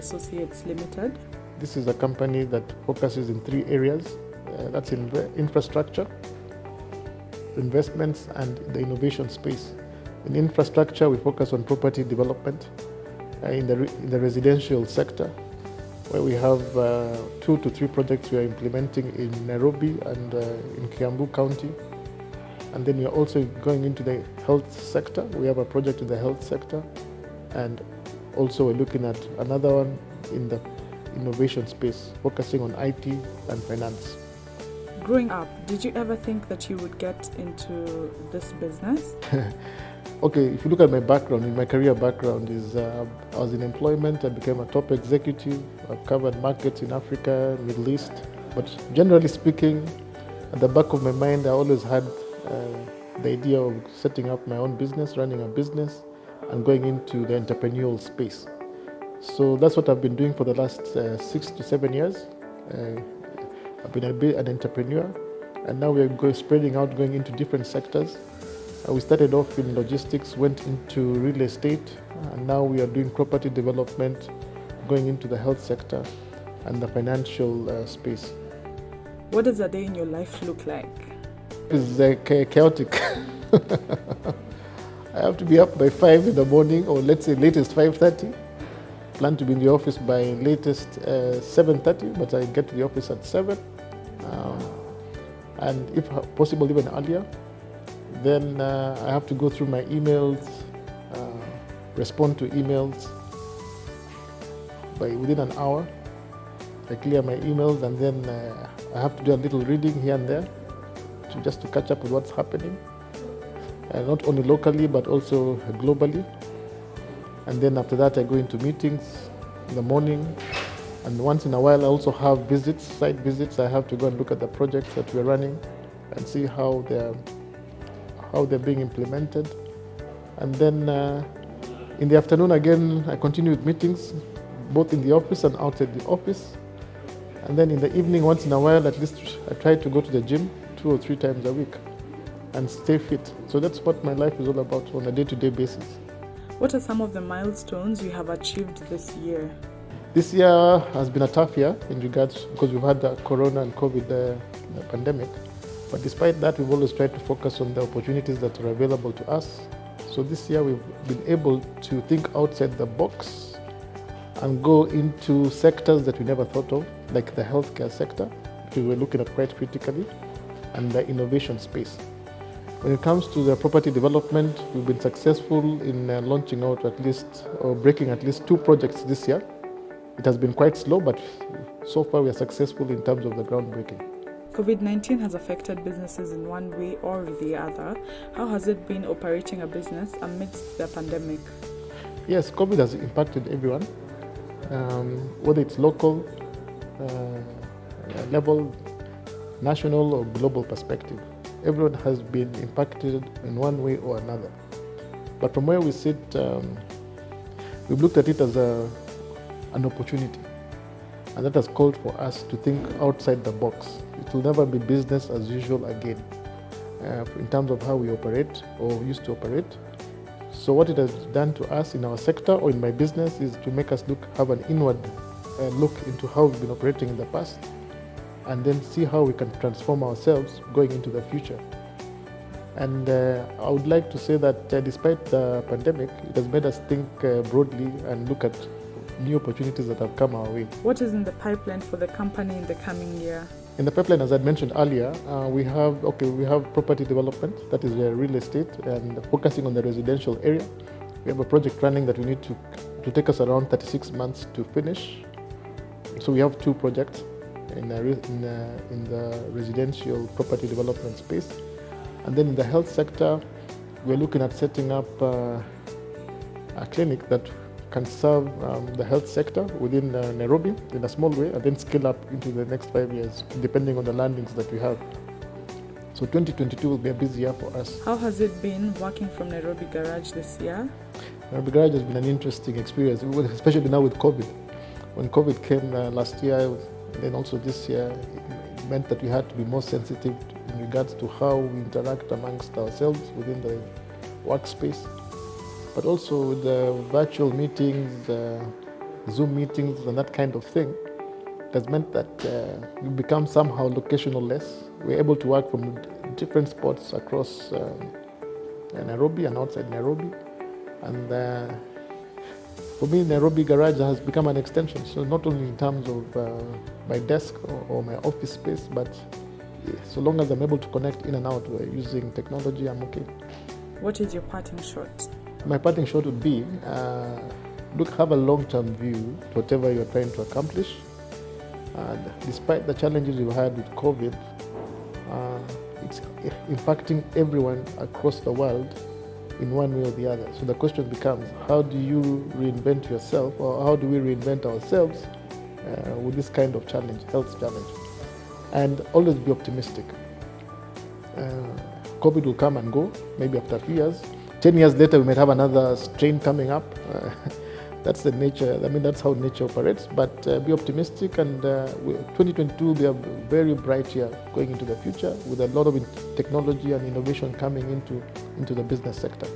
Associates Limited? This is a company that focuses in 3 areas. That's in infrastructure, investments, and the innovation space. In infrastructure, we focus on property development. In the residential sector, where we have 2 to 3 projects we are implementing in Nairobi and in Kiambu County. And then we are also going into the health sector. We have a project in the health sector, and also we're looking at another one in the innovation space, focusing on IT and finance. Growing up, did you ever think that you would get into this business? Okay, if you look at my background, my career background is I was in employment, I became a top executive, I've covered markets in Africa, Middle East. But generally speaking, at the back of my mind, I always had the idea of setting up my own business, running a business, and going into the entrepreneurial space. So that's what I've been doing for the last 6 to 7 years. I've been an entrepreneur, and now we're spreading out, going into different sectors. We started off in logistics, went into real estate, and now we are doing property development, going into the health sector and the financial space. What does a day in your life look like? It's chaotic. I have to be up by 5 in the morning, or let's say latest 5:30. Plan to be in the office by latest 7:30, but I get to the office at 7. And if possible, even earlier. Then I have to go through my emails, respond to emails. Within an hour, I clear my emails, and then I have to do a little reading here and there just to catch up with what's happening, not only locally but also globally. And then after that, I go into meetings in the morning, and once in a while I also have visits, site visits. I have to go and look at the projects that we're running and see how they're being implemented. And then in the afternoon again, I continue with meetings, both in the office and outside the office. And then in the evening, once in a while, at least I try to go to the gym 2 or 3 times a week and stay fit. So that's what my life is all about on a day-to-day basis. What are some of the milestones you have achieved this year? This year has been a tough year in regards, because we've had the Corona and COVID pandemic. But despite that, we've always tried to focus on the opportunities that are available to us. So this year we've been able to think outside the box and go into sectors that we never thought of, like the healthcare sector, which we were looking at quite critically, and the innovation space. When it comes to the property development, we've been successful in launching out breaking at least 2 projects this year. It has been quite slow, but so far we are successful in terms of the groundbreaking. COVID-19 has affected businesses in one way or the other. How has it been operating a business amidst the pandemic? Yes, COVID has impacted everyone, whether it's local, level, national or global perspective. Everyone has been impacted in one way or another. But from where we sit, we've looked at it as an opportunity. And that has called for us to think outside the box. It will never be business as usual again in terms of how we operate or used to operate. So what it has done to us in our sector or in my business is to make us have an inward look into how we've been operating in the past, and then see how we can transform ourselves going into the future. And I would like to say that despite the pandemic, it has made us think broadly and look at new opportunities that have come our way. What is in the pipeline for the company in the coming year? In the pipeline, as I mentioned earlier, we have property development, that is real estate, and focusing on the residential area. We have a project running that we need to take us around 36 months to finish. So we have 2 projects in the residential property development space. And then in the health sector, we're looking at setting up a clinic that can serve the health sector within Nairobi in a small way, and then scale up into the next 5 years, depending on the landings that we have. So 2022 will be a busy year for us. How has it been working from Nairobi Garage this year? Nairobi Garage has been an interesting experience, especially now with COVID. When COVID came last year, and then also this year, it meant that we had to be more sensitive in regards to how we interact amongst ourselves within the workspace. But also with the virtual meetings, Zoom meetings and that kind of thing, it has meant that we become somehow locational less. We're able to work from different spots across Nairobi and outside Nairobi. And for me, Nairobi Garage has become an extension. So not only in terms of my desk or my office space, but so long as I'm able to connect in and out using technology, I'm okay. What is your parting shot? My parting shot would be, look, have a long-term view to whatever you're trying to accomplish. And despite the challenges we've had with COVID, it's impacting everyone across the world in one way or the other. So the question becomes, how do you reinvent yourself, or how do we reinvent ourselves with this kind of challenge, health challenge? And always be optimistic. COVID will come and go, maybe after a few years. 10 years later, we might have another strain coming up. That's the nature, that's how nature operates. But be optimistic, and 2022 will be a very bright year going into the future with a lot of technology and innovation coming into the business sector.